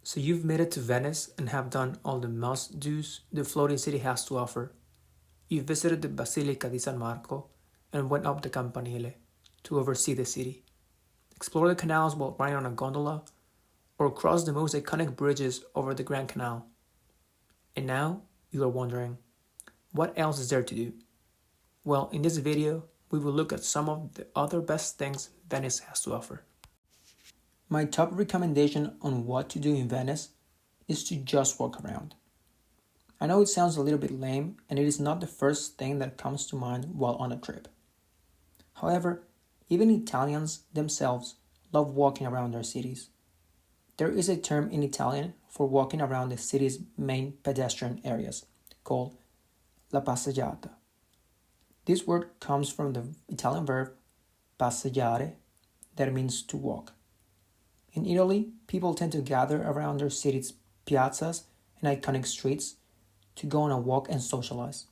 So you've made it to Venice and have done all the must-dos the floating city has to offer. You visited the Basilica di San Marco and went up the Campanile to oversee the city, explore the canals while riding on a gondola, or cross the most iconic bridges over the Grand Canal. And now you are wondering, what else is there to do? Well, in this video, we will look at some of the other best things Venice has to offer. My top recommendation on what to do in Venice is to just walk around. I know it sounds a little bit lame, and it is not the first thing that comes to mind while on a trip. However, even Italians themselves love walking around their cities. There is a term in Italian for walking around the city's main pedestrian areas, called la passeggiata. This word comes from the Italian verb passeggiare, that means to walk. In Italy, people tend to gather around their city's piazzas and iconic streets to go on a walk and socialize.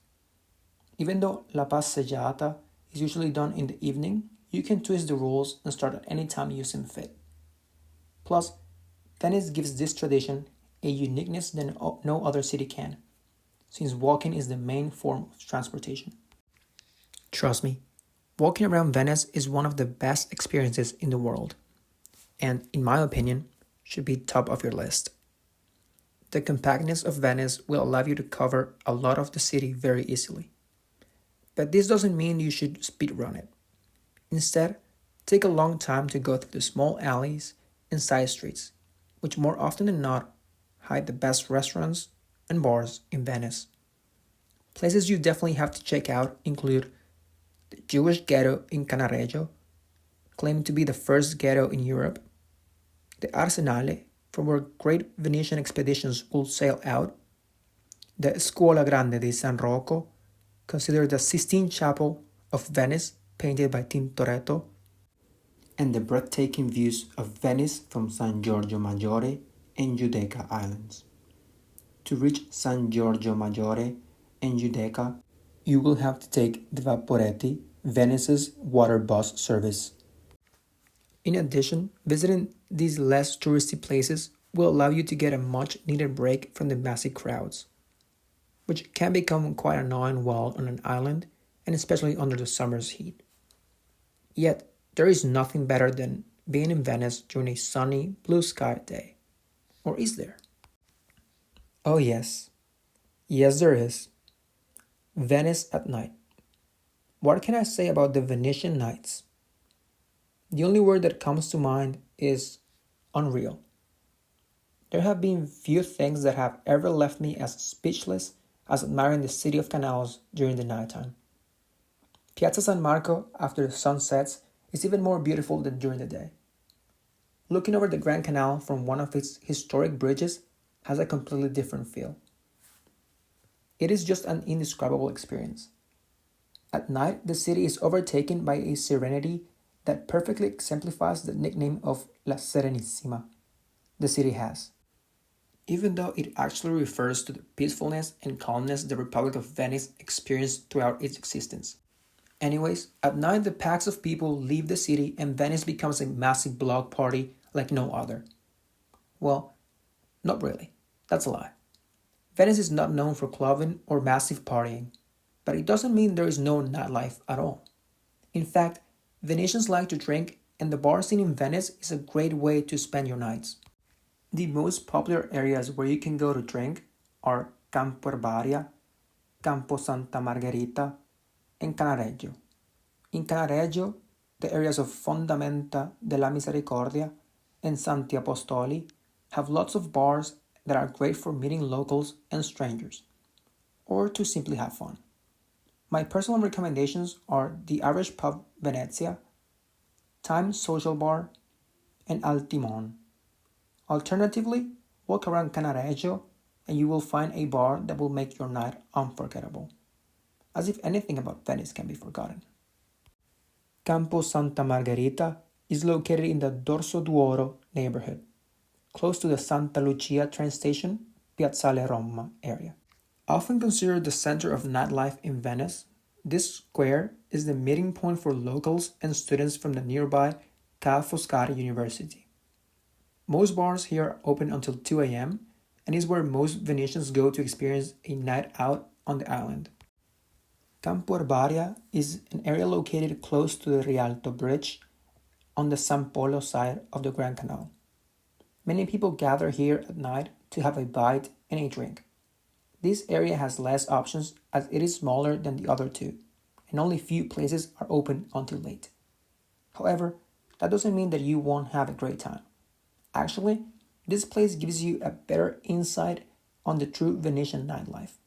Even though la passeggiata is usually done in the evening, you can twist the rules and start at any time you seem fit. Plus, Venice gives this tradition a uniqueness that no other city can, since walking is the main form of transportation. Trust me, walking around Venice is one of the best experiences in the world, and in my opinion, should be top of your list. The compactness of Venice will allow you to cover a lot of the city very easily. But this doesn't mean you should speedrun it. Instead, take a long time to go through the small alleys and side streets, which more often than not hide the best restaurants and bars in Venice. Places you definitely have to check out include the Jewish ghetto in Cannaregio, claimed to be the first ghetto in Europe, the Arsenale, from where great Venetian expeditions will sail out, the Scuola Grande di San Rocco, considered the Sistine Chapel of Venice, painted by Tintoretto, and the breathtaking views of Venice from San Giorgio Maggiore and Giudecca Islands. To reach San Giorgio Maggiore and Giudecca, you will have to take the Vaporetti, Venice's water bus service. In addition, visiting these less touristy places will allow you to get a much needed break from the massive crowds, which can become quite annoying while on an island and especially under the summer's heat. Yet, there is nothing better than being in Venice during a sunny, blue sky day. Or is there? Oh yes. Yes, there is. Venice at night. What can I say about the Venetian nights? The only word that comes to mind is unreal. There have been few things that have ever left me as speechless as admiring the city of canals during the nighttime. Piazza San Marco after the sun sets is even more beautiful than during the day. Looking over the Grand Canal from one of its historic bridges has a completely different feel. It is just an indescribable experience. At night, the city is overtaken by a serenity that perfectly exemplifies the nickname of La Serenissima the city has, even though it actually refers to the peacefulness and calmness the Republic of Venice experienced throughout its existence. Anyways, at night the packs of people leave the city and Venice becomes a massive block party like no other. Well, not really. That's a lie. Venice is not known for clubbing or massive partying, but it doesn't mean there is no nightlife at all. In fact, Venetians like to drink, and the bar scene in Venice is a great way to spend your nights. The most popular areas where you can go to drink are Campo Erbaria, Campo Santa Margherita, and Cannaregio. In Cannaregio, the areas of Fondamenta della Misericordia and Santi Apostoli have lots of bars that are great for meeting locals and strangers, or to simply have fun. My personal recommendations are the Irish pub Venezia, Times Social Bar, and Al Timon. Alternatively, walk around Cannaregio and you will find a bar that will make your night unforgettable, as if anything about Venice can be forgotten. Campo Santa Margherita is located in the Dorso d'Oro neighborhood, close to the Santa Lucia train station, Piazzale Roma area. Often considered the center of nightlife in Venice, this square is the meeting point for locals and students from the nearby Ca' Foscari University. Most bars here are open until 2 a.m. and is where most Venetians go to experience a night out on the island. Campo Herbaria is an area located close to the Rialto Bridge on the San Polo side of the Grand Canal. Many people gather here at night to have a bite and a drink. This area has less options as it is smaller than the other two, and only few places are open until late. However, that doesn't mean that you won't have a great time. Actually, this place gives you a better insight on the true Venetian nightlife.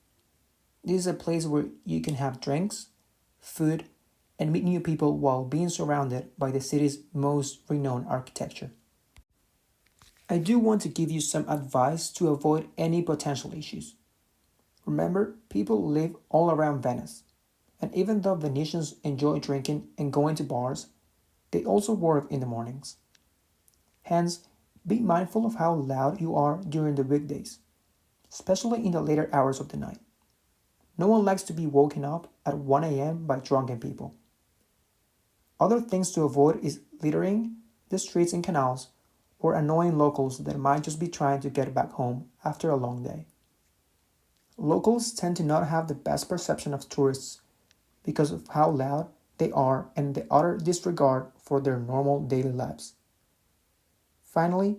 This is a place where you can have drinks, food, and meet new people while being surrounded by the city's most renowned architecture. I do want to give you some advice to avoid any potential issues. Remember, people live all around Venice, and even though Venetians enjoy drinking and going to bars, they also work in the mornings. Hence, be mindful of how loud you are during the weekdays, especially in the later hours of the night. No one likes to be woken up at 1 a.m. by drunken people. Other things to avoid is littering the streets and canals or annoying locals that might just be trying to get back home after a long day. Locals tend to not have the best perception of tourists because of how loud they are and the utter disregard for their normal daily lives. Finally,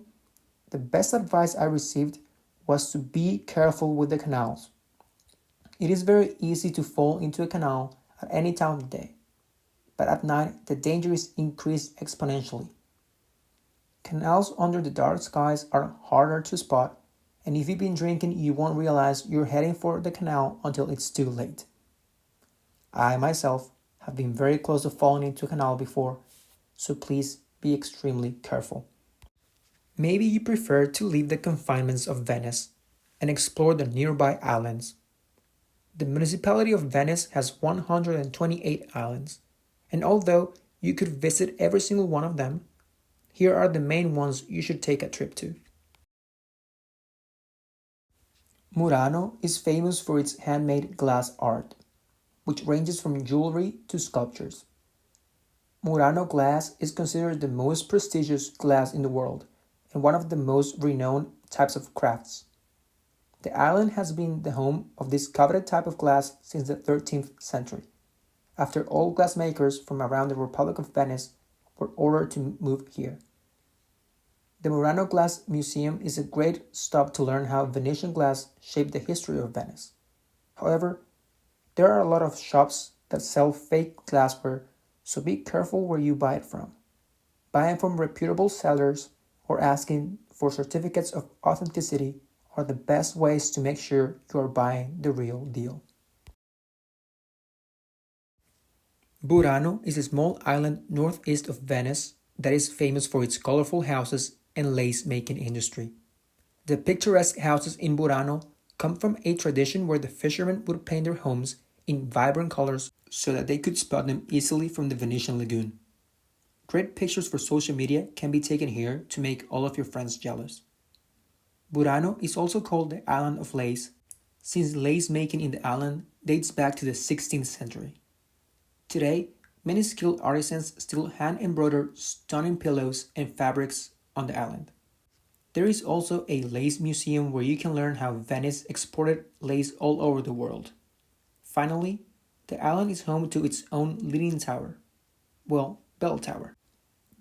the best advice I received was to be careful with the canals. It is very easy to fall into a canal at any time of the day, but at night the danger is increased exponentially. Canals under the dark skies are harder to spot, and if you've been drinking, you won't realize you're heading for the canal until it's too late. I myself have been very close to falling into a canal before, so please be extremely careful. Maybe you prefer to leave the confinements of Venice and explore the nearby islands. The municipality of Venice has 128 islands, and although you could visit every single one of them, here are the main ones you should take a trip to. Murano is famous for its handmade glass art, which ranges from jewelry to sculptures. Murano glass is considered the most prestigious glass in the world and one of the most renowned types of crafts. The island has been the home of this coveted type of glass since the 13th century, after all glassmakers from around the Republic of Venice were ordered to move here. The Murano Glass Museum is a great stop to learn how Venetian glass shaped the history of Venice. However, there are a lot of shops that sell fake glassware, so be careful where you buy it from. Buying from reputable sellers or asking for certificates of authenticity are the best ways to make sure you are buying the real deal. Burano is a small island northeast of Venice that is famous for its colorful houses and lace-making industry. The picturesque houses in Burano come from a tradition where the fishermen would paint their homes in vibrant colors so that they could spot them easily from the Venetian lagoon. Great pictures for social media can be taken here to make all of your friends jealous. Burano is also called the Island of Lace, since lace making in the island dates back to the 16th century. Today, many skilled artisans still hand embroider stunning pillows and fabrics on the island. There is also a lace museum where you can learn how Venice exported lace all over the world. Finally, the island is home to its own Leaning Tower. Well, bell tower.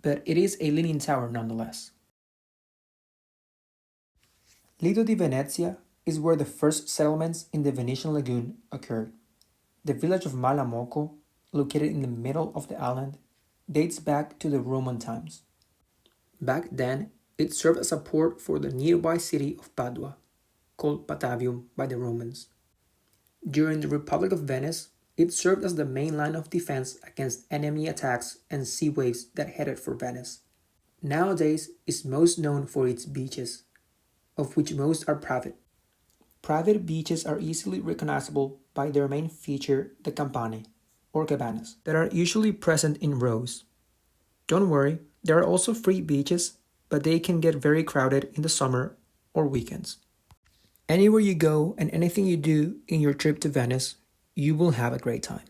But it is a leaning tower nonetheless. Lido di Venezia is where the first settlements in the Venetian lagoon occurred. The village of Malamocco, located in the middle of the island, dates back to the Roman times. Back then, it served as a port for the nearby city of Padua, called Patavium by the Romans. During the Republic of Venice, it served as the main line of defense against enemy attacks and sea waves that headed for Venice. Nowadays, it's most known for its beaches, of which most are private. Private beaches are easily recognizable by their main feature, the campane, or cabanas, that are usually present in rows. Don't worry, there are also free beaches, but they can get very crowded in the summer or weekends. Anywhere you go and anything you do in your trip to Venice, you will have a great time.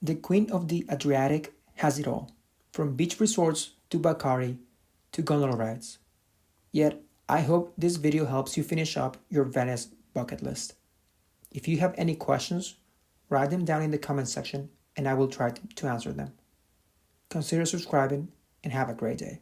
The Queen of the Adriatic has it all, from beach resorts to Bacari to gondola rides. Yet, I hope this video helps you finish up your Venice bucket list. If you have any questions, write them down in the comment section and I will try to answer them. Consider subscribing and have a great day.